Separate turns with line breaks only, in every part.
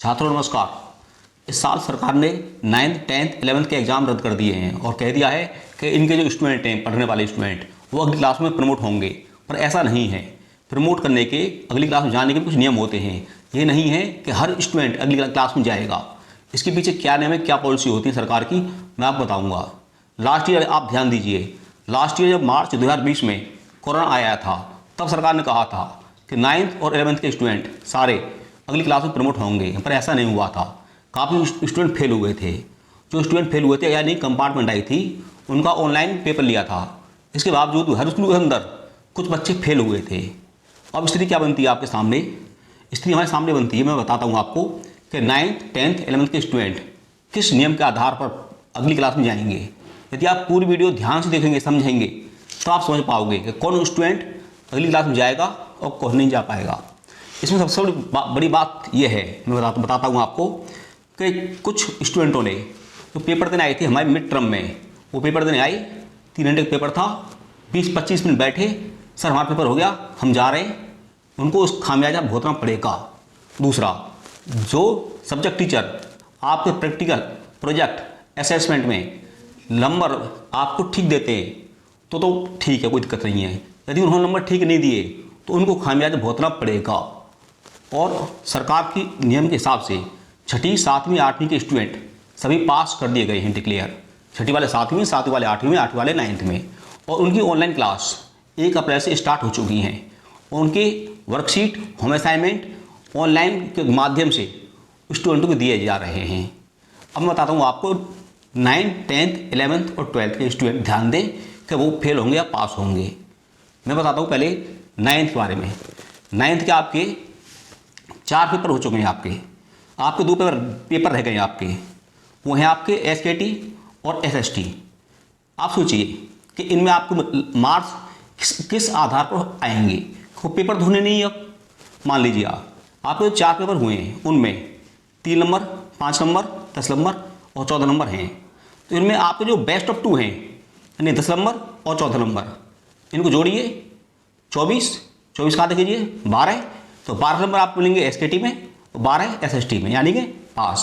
छात्रों नमस्कार। इस साल सरकार ने 9th 10th 11th के एग्ज़ाम रद्द कर दिए हैं और कह दिया है कि इनके जो स्टूडेंट हैं, पढ़ने वाले स्टूडेंट, वो अगली क्लास में प्रमोट होंगे। पर ऐसा नहीं है। प्रमोट करने के, अगली क्लास में जाने के कुछ नियम होते हैं। ये नहीं है कि हर स्टूडेंट अगली क्लास में जाएगा। इसके पीछे क्या नियम है, क्या पॉलिसी होती है सरकार की, मैं आपको बताऊँगा। लास्ट ईयर आप ध्यान दीजिए, लास्ट ईयर जब मार्च 2020 में कोरोना आया था, तब सरकार ने कहा था कि 9th और 11th के स्टूडेंट सारे अगली क्लास में प्रमोट होंगे, पर ऐसा नहीं हुआ था। काफ़ी स्टूडेंट फेल हुए थे। जो स्टूडेंट फेल हुए थे, यानी कंपार्टमेंट आई थी, उनका ऑनलाइन पेपर लिया था। इसके बावजूद हर स्कूल के अंदर कुछ बच्चे फेल हुए थे। अब स्थिति क्या बनती है आपके सामने? स्थिति हमारे सामने बनती है, मैं बताता हूँ आपको कि 9th 10th 11th के स्टूडेंट किस नियम के आधार पर अगली क्लास में जाएंगे। यदि आप पूरी वीडियो ध्यान से देखेंगे, समझेंगे, तो आप समझ पाओगे कि कौन स्टूडेंट अगली क्लास में जाएगा और कौन नहीं जा पाएगा। इसमें सबसे बड़ी बात यह है, मैं बताता हूँ आपको, कि कुछ स्टूडेंटों ने जो पेपर देने आए थे हमारे मिड टर्म में, वो पेपर देने आए, 3 घंटे का पेपर था, 20-25 मिनट बैठे, सर हमारा पेपर हो गया, हम जा रहे हैं, उनको उस खामियाजा भुगतना पड़ेगा। दूसरा, जो सब्जेक्ट टीचर आपके प्रैक्टिकल, प्रोजेक्ट, असेसमेंट में नंबर आपको ठीक देते हैं तो ठीक है, कोई दिक्कत नहीं है। यदि उन्होंने नंबर ठीक नहीं दिए तो उनको खामियाजा भुगतना पड़ेगा। और सरकार की नियम के हिसाब से 6ठी 7वीं 8वीं के स्टूडेंट सभी पास कर दिए गए हैं, डिक्लेयर। 6ठी वाले 7वीं, 7वीं वाले 8वीं में, 8वीं वाले 9th में। और उनकी ऑनलाइन क्लास 1 अप्रैल से स्टार्ट हो चुकी हैं। उनकी वर्कशीट, होम असाइनमेंट ऑनलाइन के माध्यम से स्टूडेंटों को दिए जा रहे हैं। अब मैं बताता हूँ आपको, 9th 10th 11th और 12th के स्टूडेंट ध्यान दें कि वो फेल होंगे या पास होंगे। मैं बताता हूँ पहले 9th के बारे में। 9th के आपके 4 पेपर हो चुके हैं। आपके 2 पेपर रह गए हैं आपके। वो हैं आपके SKT और SST। आप सोचिए कि इनमें आपको मार्क्स किस आधार पर आएंगे। खूब पेपर धोने नहीं। अब मान लीजिए आपके 4 पेपर हुए हैं, उनमें 3 नंबर, 5 नंबर, 10 नंबर और 14 नंबर हैं। तो इनमें आपके जो बेस्ट ऑफ 2 हैं, यानी 10 नंबर और 14 नंबर, इनको जोड़िए, 24 का आधा कीजिए 12, तो 12 नंबर आपको मिलेंगे SKT में और 12 SST में, यानी कि पास।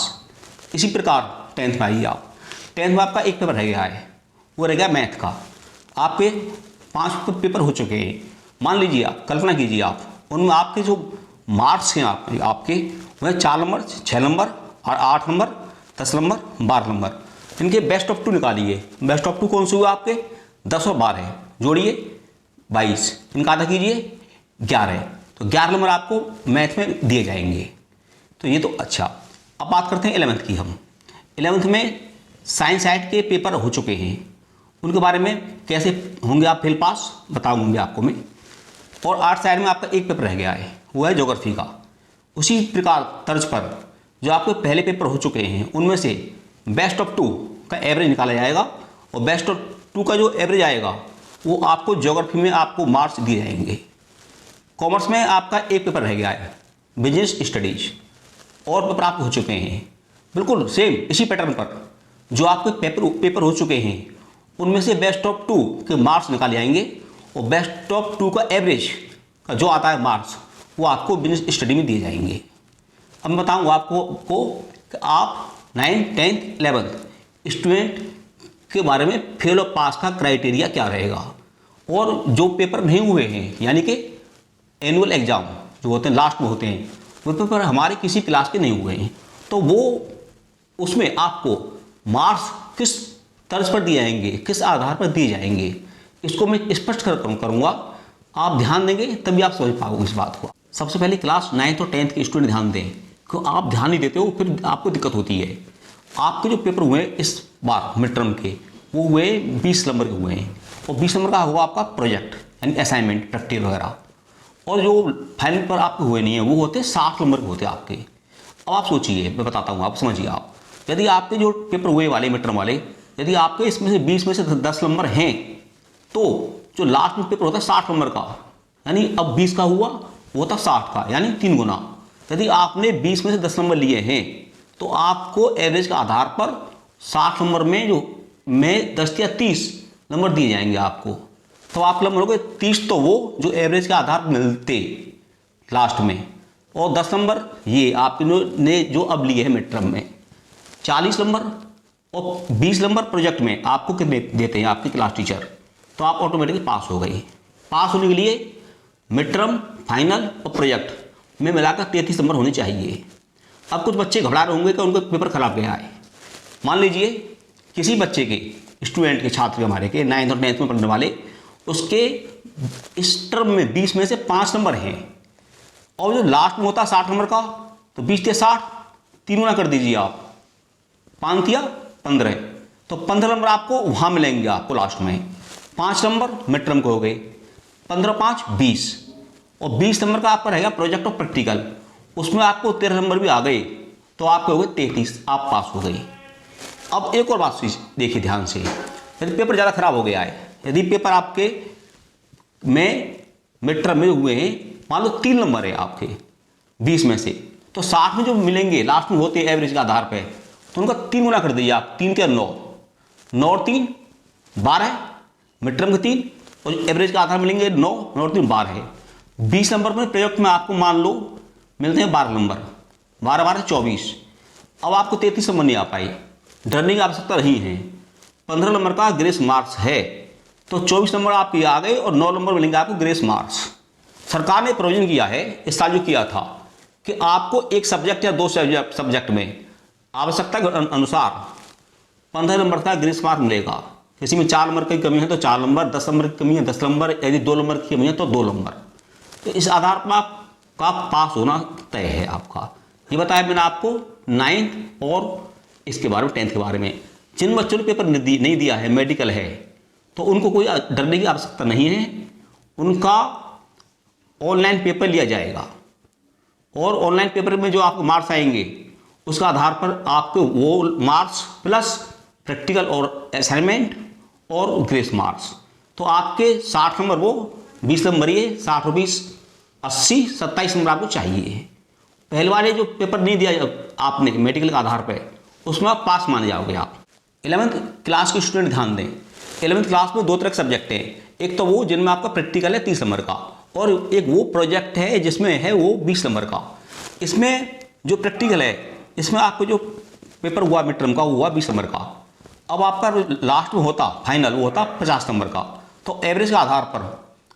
इसी प्रकार 10th में आइए आप। 10th में आपका 1 पेपर रह गया है, वो रह गया मैथ का। आपके 5 पेपर हो चुके हैं। मान लीजिए आप, कल्पना कीजिए आप, उनमें आपके जो मार्क्स हैं आपके वह 4 नंबर, 6 नंबर और 8 नंबर, 10 नंबर, 12 नंबर। इनके बेस्ट ऑफ 2 निकालिए। बेस्ट ऑफ 2 कौन से हुए आपके? 10 और 12 जोड़िए 22, इनका आधा कीजिए 11, तो 11 नंबर आपको मैथ में दिए जाएंगे। तो ये तो अच्छा। अब बात करते हैं 11th की। हम 11th में साइंस साइड के पेपर हो चुके हैं, उनके बारे में कैसे होंगे आप फेल पास बताऊंगे आपको मैं। और आर्ट साइड में आपका 1 पेपर रह गया है, वो है ज्योग्राफी का। उसी प्रकार तर्ज पर जो आपके पहले पेपर हो चुके हैं, उनमें से बेस्ट ऑफ 2 का एवरेज निकाला जाएगा और बेस्ट ऑफ 2 का जो एवरेज आएगा वो आपको ज्योग्राफी में आपको मार्क्स दिए जाएंगे। कॉमर्स में आपका 1 पेपर रह गया है, बिजनेस स्टडीज, और पेपर आपके हो चुके हैं बिल्कुल सेम इसी पैटर्न पर। जो आपके पेपर हो चुके हैं, उनमें से बेस्ट ऑफ 2 के मार्क्स निकाले जाएंगे और बेस्ट ऑफ 2 का एवरेज का जो आता है मार्क्स, वो आपको बिजनेस स्टडी में दिए जाएंगे। अब मैं बताऊँगा आपको कि आप 9th 10th 11th स्टूडेंट के बारे में फेल और पास का क्राइटेरिया क्या रहेगा। और जो पेपर नहीं हुए हैं, यानी कि एनुअल एग्जाम जो होते हैं लास्ट में होते हैं, वो पेपर हमारे किसी क्लास के नहीं हुए हैं, तो वो उसमें आपको मार्क्स किस तर्ज पर दिए जाएंगे, किस आधार पर दिए जाएंगे, इसको मैं स्पष्ट करूँगा। आप ध्यान देंगे तभी आप समझ पाओगे इस बात को। सबसे पहले क्लास 9th और 10th के स्टूडेंट ध्यान दें, क्योंकि आप ध्यान नहीं देते हो फिर आपको दिक्कत होती है। आपके जो पेपर हुए इस बार मिड टर्म के, वो हुए 20 नंबर के हुए हैं, और 20 नंबर का हुआ आपका प्रोजेक्ट यानी असाइनमेंट, प्रैक्टिकल वगैरह। और जो फाइनल पर आपके हुए नहीं है, वो होते 60 नंबर के होते आपके। अब आप सोचिए, मैं बताता हूँ, आप समझिए। आप यदि आपके जो पेपर हुए वाले मिड टर्म वाले, यदि आपके इसमें से 20 में से 10 नंबर हैं, तो जो लास्ट में पेपर होता है 60 नंबर का, यानी अब 20 का हुआ वो था 60 का, यानी 3 गुना। यदि आपने 20 में से 10 नंबर लिए हैं, तो आपको एवरेज के आधार पर 60 नंबर में 10 या 30 नंबर दिए जाएंगे आपको। तो आप नंबर हो गए 30, तो वो जो एवरेज के आधार पर मिलते लास्ट में, और 10 नंबर ये आपने जो अब लिए हैं मिड टर्म में, 40 नंबर और 20 नंबर प्रोजेक्ट में आपको कितने देते हैं आपके क्लास टीचर, तो आप ऑटोमेटिकली पास हो गए। पास होने के लिए मिड टर्म, फाइनल और प्रोजेक्ट में मिलाकर 33 नंबर होने चाहिए। अब कुछ बच्चे घबरा रहे होंगे कि उनका पेपर खराब गया है। मान लीजिए किसी बच्चे के, स्टूडेंट के, छात्र के, हमारे के 9th और 10th में पढ़ने वाले, उसके इस टर्म में 20 में से 5 नंबर हैं और जो लास्ट में होता है 60 नंबर का, तो 20 से 60 तीन गुना कर दीजिए आप, 5 या 15, तो 15 नंबर आपको वहाँ मिलेंगे आपको लास्ट में। 5 नंबर मिड टर्म को हो गए, 15 5 20, और 20 नंबर का आपका रहेगा प्रोजेक्ट और प्रैक्टिकल, उसमें आपको 13 नंबर भी आ गए, तो आपके हो गए 33, आप पास हो गए। अब एक और बात देखिए ध्यान से, यदि पेपर ज़्यादा खराब हो गया है, यदि पेपर आपके में मिड टर्म में हुए हैं, मान लो 3 नंबर है आपके 20 में से, तो 60 में जो मिलेंगे लास्ट में होते हैं एवरेज के आधार पे, तो उनका 3 गुना कर दीजिए आप, 3 के 9, 9 और 3 12, मिड टर्म के 3, और एवरेज का आधार मिलेंगे 9, 9 और 3 12 है। 20 नंबर में प्रोजेक्ट में आपको मान लो मिलते हैं 12 नंबर, 12 12 24, अब आपको 33 नंबर नहीं आ पाई, डरने की आवश्यकता नहीं है। 15 नंबर का ग्रेस मार्क्स है, तो 24 नंबर आपके आ गए और 9 नंबर मिलेंगे आपको ग्रेस मार्क्स। सरकार ने प्रोविजन किया है, इस साल जो किया था कि आपको एक सब्जेक्ट या 2 सब्जेक्ट में आवश्यकता के अनुसार 15 नंबर का ग्रेस मार्क मिलेगा। किसी में 4 नंबर की कमी है तो 4 नंबर, 10 नंबर की कमी है 10 नंबर, यदि 2 नंबर की कमी है तो 2 नंबर। तो इस आधार पर आपका पास होना तय है आपका। ये बताया मैंने आपको 9th और इसके बारे में 10th के बारे में। जिन बच्चों ने पेपर नहीं दिया है, मेडिकल है, तो उनको कोई डरने की आवश्यकता नहीं है, उनका ऑनलाइन पेपर लिया जाएगा और ऑनलाइन पेपर में जो आपको मार्क्स आएंगे उसका आधार पर आपको वो मार्क्स प्लस प्रैक्टिकल और असाइनमेंट और ग्रेस मार्क्स, तो आपके 60 नंबर वो 20 नंबर ये 60 और 20 80 27 नंबर आपको चाहिए। पहले वाले जो पेपर नहीं दिया आपने मेडिकल के आधार पर, उसमें आप पास माने जाओगे आप। 11th क्लास के स्टूडेंट ध्यान दें, 11th क्लास में 2 तरह के सब्जेक्ट हैं, एक तो वो जिनमें आपका प्रैक्टिकल है 30 नंबर का, और एक वो प्रोजेक्ट है जिसमें है वो 20 नंबर का। इसमें जो प्रैक्टिकल है, इसमें आपको जो पेपर हुआ मिड टर्म का वो हुआ 20 नंबर का। अब आपका लास्ट में होता फाइनल, वो होता 50 नंबर का, तो एवरेज के आधार पर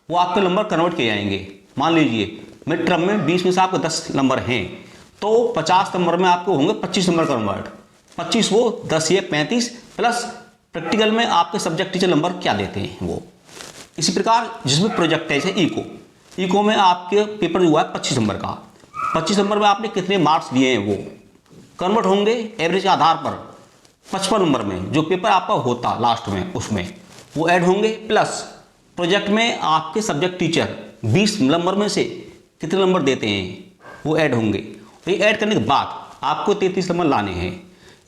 वो आपके नंबर कन्वर्ट किए जाएंगे। मान लीजिए मिड टर्म में 20 में से आपको 10 नंबर हैं, तो 50 नंबर में आपको होंगे 25 नंबर कन्वर्ट, 25 वो 10 ये 35, प्लस प्रैक्टिकल में आपके सब्जेक्ट टीचर नंबर क्या देते हैं वो। इसी प्रकार जिसमें प्रोजेक्ट है, जैसे इको में आपके पेपर हुआ है 25 नंबर का, 25 नंबर में आपने कितने मार्क्स दिए हैं वो कन्वर्ट होंगे एवरेज के आधार पर 55 नंबर में जो पेपर आपका होता लास्ट में, उसमें वो ऐड होंगे, प्लस प्रोजेक्ट में आपके सब्जेक्ट टीचर 20 नंबर में से कितने नंबर देते हैं वो ऐड होंगे। ये ऐड करने के बाद आपको 33 नंबर लाने हैं।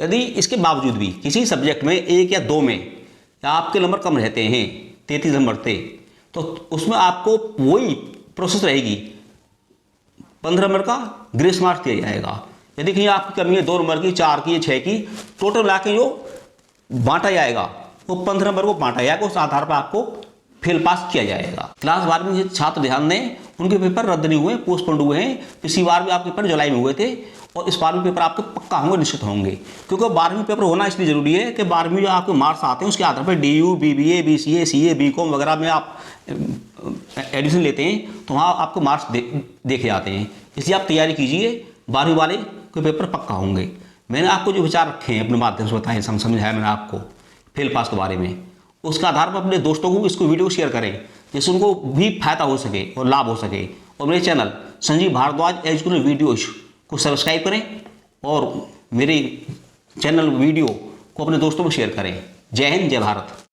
यदि इसके बावजूद भी किसी सब्जेक्ट में 1 या 2 में आपके नंबर कम रहते हैं 33 नंबर थे, तो उसमें आपको वही प्रोसेस रहेगी, 15 नंबर का ग्रेस मार्क्स दिया जाएगा। यदि कहीं आपकी कमी है 2 नंबर की, 4 की, 6 की, टोटल ला के जो बांटा जाएगा वो 15 नंबर को बांटा जाएगा, उस आधार पर आपको फेल पास किया जाएगा। क्लास 12 में छात्र ध्यान दें, उनके पेपर रद्द नहीं हुए, पोस्टपोन्ड हुए हैं। पिछली बार भी आपके पेपर जुलाई में हुए थे और इस बार भी पेपर आपके पक्का होंगे, निश्चित होंगे, क्योंकि 12वीं पेपर होना इसलिए जरूरी है कि 12वीं जो आपके मार्क्स आते हैं उसके आधार पर DU, BBA, BCA, CA, BCom वगैरह में आप एडमिशन लेते हैं तो वहाँ आपको मार्क्स देखे जाते हैं। इसलिए आप तैयारी कीजिए, 12वीं वाले के पेपर पक्का होंगे। मैंने आपको जो विचार रखे हैं अपने माध्यम से बताए, समझाया मैंने आपको फेल पास के बारे में, उसका आधार पर अपने दोस्तों को इसको वीडियो शेयर करें जिससे उनको भी फायदा हो सके और लाभ हो सके। और मेरे channel Sanjeev Bhardwaj educational videos को सब्सक्राइब करें और मेरे चैनल वीडियो को अपने दोस्तों में शेयर करें। जय हिंद, जय भारत।